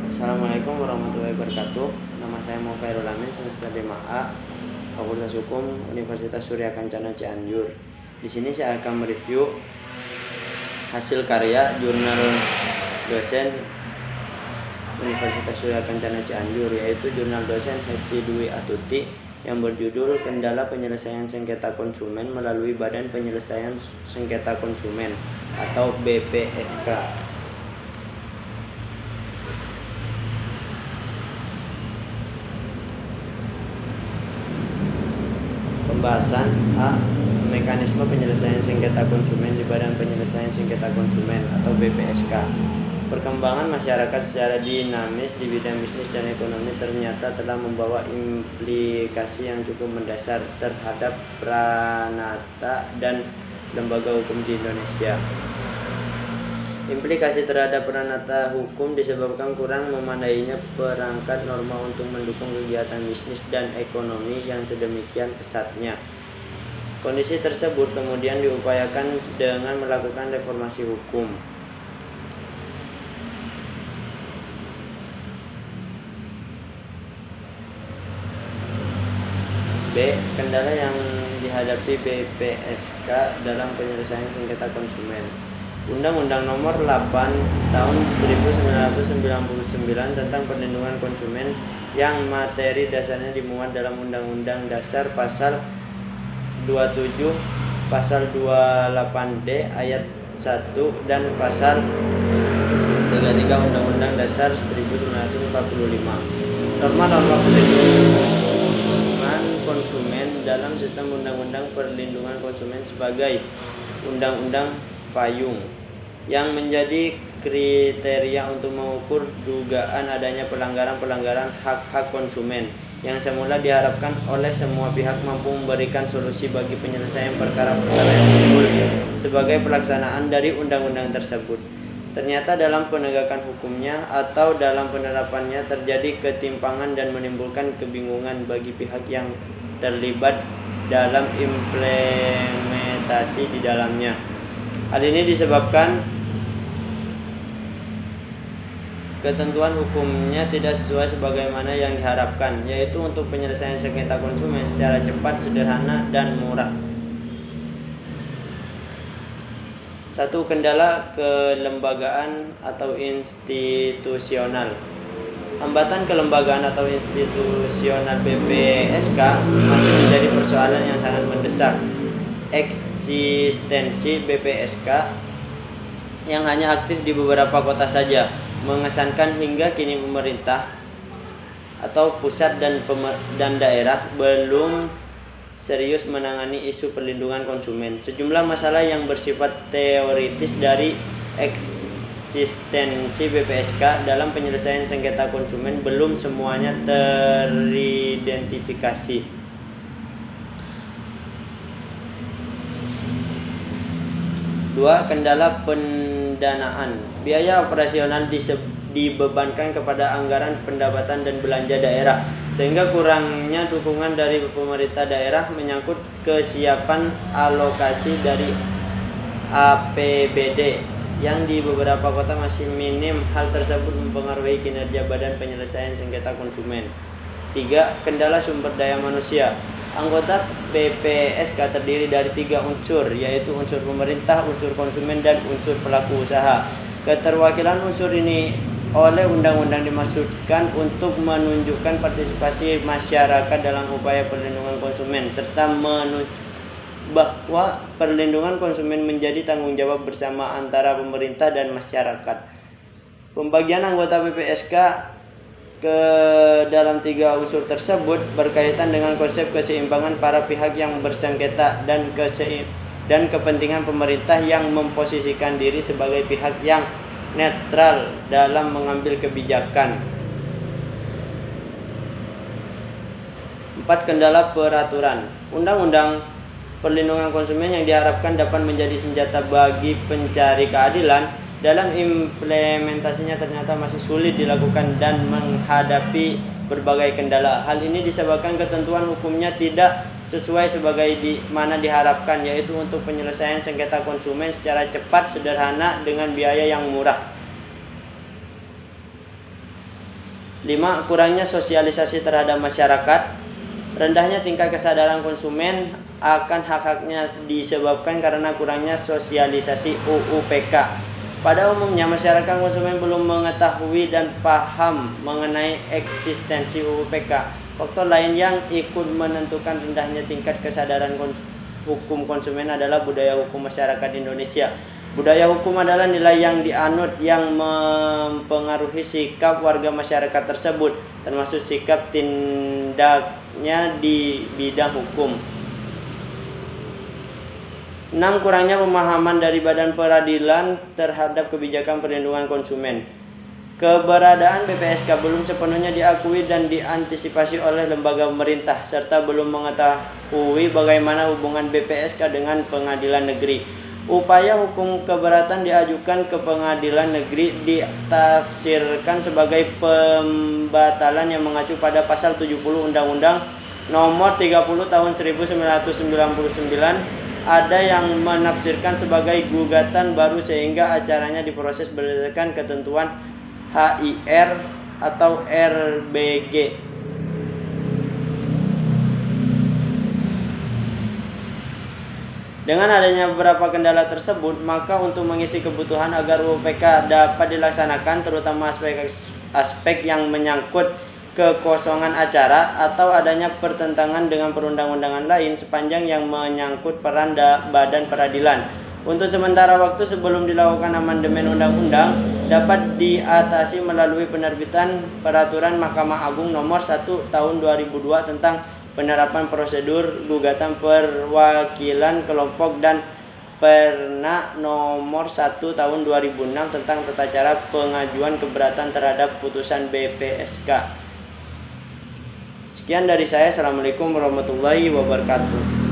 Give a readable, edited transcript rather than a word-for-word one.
Assalamualaikum warahmatullahi wabarakatuh. Nama saya Mofairul Amin, semester 5A, Fakultas Hukum Universitas Surya Kencana Cianjur. Di sini saya akan mereview hasil karya jurnal dosen Universitas Surya Kencana Cianjur, yaitu jurnal dosen Hesti Dwi Atuti yang berjudul Kendala Penyelesaian Sengketa Konsumen melalui Badan Penyelesaian Sengketa Konsumen atau BPSK. Pembahasan A. Mekanisme penyelesaian sengketa konsumen di Badan Penyelesaian Sengketa Konsumen atau BPSK. Perkembangan masyarakat secara dinamis di bidang bisnis dan ekonomi ternyata telah membawa implikasi yang cukup mendasar terhadap pranata dan lembaga hukum di Indonesia. Implikasi terhadap pranata hukum disebabkan kurang memadainya perangkat norma untuk mendukung kegiatan bisnis dan ekonomi yang sedemikian pesatnya. Kondisi tersebut kemudian diupayakan dengan melakukan reformasi hukum. B. Kendala yang dihadapi BPSK dalam penyelesaian sengketa konsumen. Undang-Undang Nomor 8 Tahun 1999 tentang Perlindungan Konsumen yang materi dasarnya dimuat dalam Undang-Undang Dasar Pasal 27, Pasal 28D Ayat 1 dan Pasal 33 Undang-Undang Dasar 1945. Norma-norma perlindungan konsumen dalam sistem Undang-Undang Perlindungan Konsumen sebagai undang-undang payung yang menjadi kriteria untuk mengukur dugaan adanya pelanggaran hak-hak konsumen yang semula diharapkan oleh semua pihak mampu memberikan solusi bagi penyelesaian perkara-perkara yang timbul sebagai pelaksanaan dari undang-undang tersebut. Ternyata dalam penegakan hukumnya atau dalam penerapannya terjadi ketimpangan dan menimbulkan kebingungan bagi pihak yang terlibat dalam implementasi di dalamnya. Hal ini disebabkan ketentuan hukumnya tidak sesuai sebagaimana yang diharapkan, yaitu untuk penyelesaian sengketa konsumen secara cepat, sederhana, dan murah. 1. Kendala kelembagaan atau institusional. Hambatan kelembagaan atau institusional BPSK masih menjadi persoalan yang sangat mendesak. Eksistensi BPSK yang hanya aktif di beberapa kota saja mengesankan hingga kini pemerintah atau pusat dan daerah belum serius menangani isu perlindungan konsumen. Sejumlah masalah yang bersifat teoritis dari eksistensi BPSK dalam penyelesaian sengketa konsumen belum semuanya teridentifikasi. 2. Kendala pendanaan. Biaya operasional dibebankan kepada anggaran pendapatan dan belanja daerah, sehingga kurangnya dukungan dari pemerintah daerah menyangkut kesiapan alokasi dari APBD yang di beberapa kota masih minim. Hal tersebut mempengaruhi kinerja Badan Penyelesaian Sengketa Konsumen. 3. Kendala sumber daya manusia. Anggota BPSK terdiri dari 3 unsur, yaitu unsur pemerintah, unsur konsumen, dan unsur pelaku usaha. Keterwakilan unsur ini oleh undang-undang dimaksudkan untuk menunjukkan partisipasi masyarakat dalam upaya perlindungan konsumen, serta bahwa perlindungan konsumen menjadi tanggung jawab bersama antara pemerintah dan masyarakat. Pembagian anggota BPSK ke dalam 3 unsur tersebut berkaitan dengan konsep keseimbangan para pihak yang bersengketa dan kepentingan pemerintah yang memposisikan diri sebagai pihak yang netral dalam mengambil kebijakan. 4. Kendala peraturan. Undang-undang Perlindungan Konsumen yang diharapkan dapat menjadi senjata bagi pencari keadilan dalam implementasinya ternyata masih sulit dilakukan dan menghadapi berbagai kendala. Hal ini disebabkan ketentuan hukumnya tidak sesuai sebagai mana diharapkan, yaitu untuk penyelesaian sengketa konsumen secara cepat, sederhana, dengan biaya yang murah. 5. Kurangnya sosialisasi terhadap masyarakat. Rendahnya tingkat kesadaran konsumen akan hak-haknya disebabkan karena kurangnya sosialisasi UUPK. Pada umumnya, masyarakat konsumen belum mengetahui dan paham mengenai eksistensi UUPK. Faktor lain yang ikut menentukan rendahnya tingkat kesadaran hukum konsumen adalah budaya hukum masyarakat Indonesia. Budaya hukum adalah nilai yang dianut yang mempengaruhi sikap warga masyarakat tersebut, termasuk sikap tindaknya di bidang hukum. 6. Kurangnya pemahaman dari badan peradilan terhadap kebijakan perlindungan konsumen. Keberadaan BPSK belum sepenuhnya diakui dan diantisipasi oleh lembaga pemerintah, serta belum mengetahui bagaimana hubungan BPSK dengan pengadilan negeri. Upaya hukum keberatan diajukan ke pengadilan negeri ditafsirkan sebagai pembatalan yang mengacu pada pasal 70 Undang-Undang Nomor 30 Tahun 1999. Ada yang menafsirkan sebagai gugatan baru sehingga acaranya diproses berdasarkan ketentuan HIR atau RBG. Dengan adanya beberapa kendala tersebut, maka untuk mengisi kebutuhan agar UUPK dapat dilaksanakan, terutama aspek yang menyangkut kekosongan acara atau adanya pertentangan dengan perundang-undangan lain sepanjang yang menyangkut peran badan peradilan. Untuk sementara waktu sebelum dilakukan amandemen undang-undang dapat diatasi melalui penerbitan Peraturan Mahkamah Agung Nomor 1 Tahun 2002 tentang penerapan prosedur gugatan perwakilan kelompok dan Perna Nomor 1 Tahun 2006 tentang tata cara pengajuan keberatan terhadap putusan BPSK. Sekian dari saya. Assalamualaikum warahmatullahi wabarakatuh.